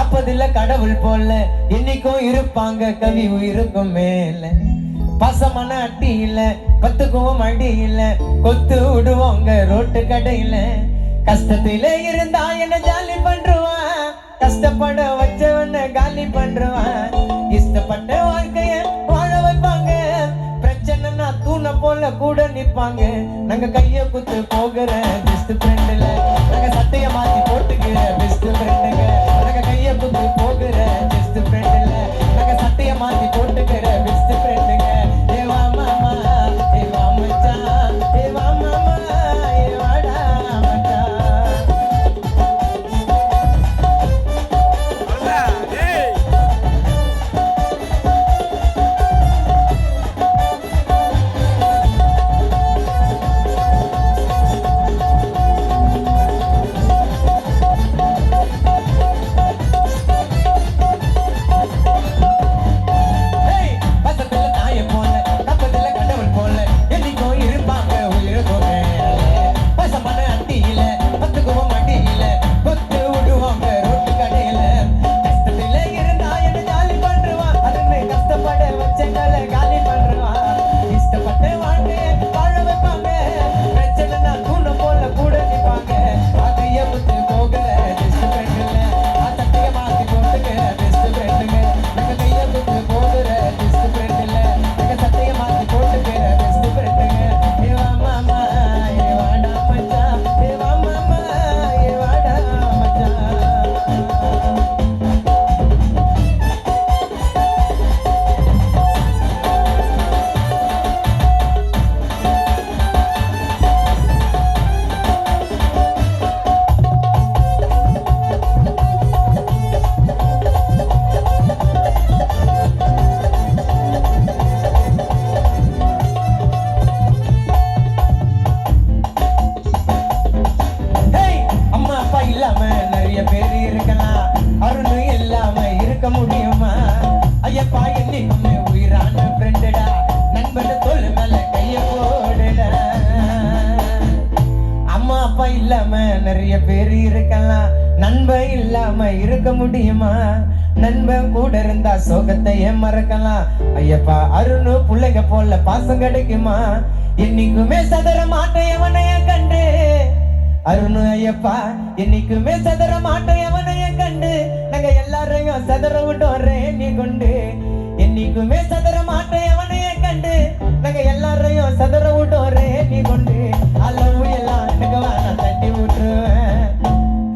காப்பதில்ல கடவுள் போல இன்னைக்கும் இருப்பாங்க கவி உயிருக்கும் மேல. பசமான அட்டி இல்ல பத்துக்கும் அடி இல்ல கொத்து விடுவாங்க ரோட்டு கடையில. கஷ்டத்தில இருந்தா என்ன ஜாலி பண்றான், கஷ்டப்பட வச்சவன காலி பண்றான். இஷ்டப்பட்ட வாழ்க்கைய வாழ வைப்பாங்க, பிரச்சனைனா தூண போல கூட நிப்பாங்க. நாங்க கைய குத்து போகிற பெஸ்ட் ஃப்ரெண்ட்ல, நாங்க சட்டைய மாத்தி போட்டுக்கிற பெஸ்ட் ஃப்ரெண்டுங்க. நாங்க கைய குத்து போகிற பெஸ்ட் ஃப்ரெண்ட்ல, நாங்க சட்டைய மாத்தி போட்டுக்கிற பெஸ்ட் ஃப்ரெண்டுங்க. ஏவா மாமா ஏவா மச்சான், ஏவா மாமா ஏவாடா மச்சான். முடியுமா ஐயப்பா என்னைக்குமே உயிரான ஃப்ரெண்டடா, நண்பன் தோள் மேல கைய போடுடா. அம்மா அப்பா இல்லாம நிறைய பேர் இருக்கலாம், நண்பன் இல்லாம இருக்க முடியுமா? நண்பன் கூட இருந்தா சோகத்தையே மறக்கலாம். ஐயப்பா அருணு பிள்ளைங்க போல பாசம் கிடைக்குமா? என்னைக்குமே சதற மாட்டேன் எவனைய கண்டு, அருணு ஐயப்பா என்னைக்குமே சதற மாட்டேன் எவனைய கண்டு. நாங்க எல்லாரையும் சதற விட்டோரே நீ கொண்டு, என்னைக்குமே சதற மாட்டேன் எவனைய கண்டு. நாங்க எல்லாரையும் சதற விட்டோரே நீ கொண்டு. அல்லவும் எல்லாம் எனக்கு வான தட்டி விட்டுருவேன்,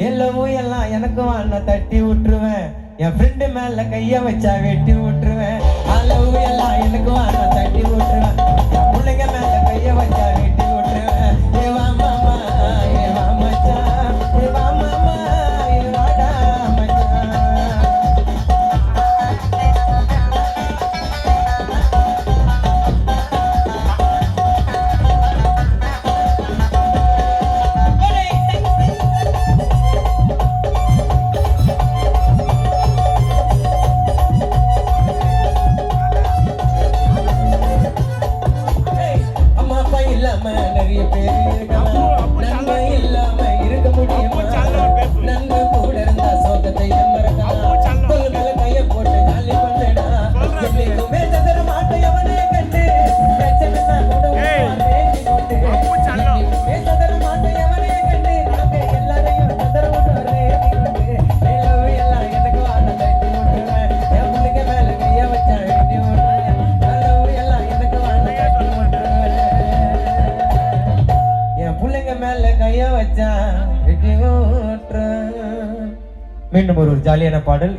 எல்லவும் எல்லாம் எனக்கு வான தட்டி விட்டுருவேன். என் ஃப்ரெண்டு மேல கைய வச்சா வெட்டி விட்டுருவேன். அல்லவும் எல்லாம் எனக்கு வான தட்டி விட்டுருவேன், என் பிள்ளைங்க மேல கைய வச்சா வெட்டி விட்டுருவேன். ஏவா மாமா ஏவா மச்சான், ஏவா மாமா ஏவாடா மச்சான். நிறைய பேர் இருக்கலாம், நன்மை இல்லாம இருக்க முடியுமா? நன்மை கூட இருந்தா சோகத்தை மறக்கலாம். தோள் மேல கைய போட்டு ஜாலி பண்ணடா, எப்படியுமே சதற மாட்டேன் எவனே கண்டு. பிரச்சனை கூட சதற மாட்டேன் எவனே கண்டு. நாங்க எல்லாரையும் சதற விட்டுறே எல்லாம் எனக்கு வான தட்டி விட்டுருவேன். என் பிள்ளைங்க மேல கைய வச்சா வெட்டி விட்டுருவேன். எல்லாம் எனக்கு வான தட்டி விட்டுருவேன், என் பிள்ளைங்க மேல கைய வச்சா வெட்டி விட்டுருவேன். மீண்டும் ஒரு ஜாலியான பாடல்.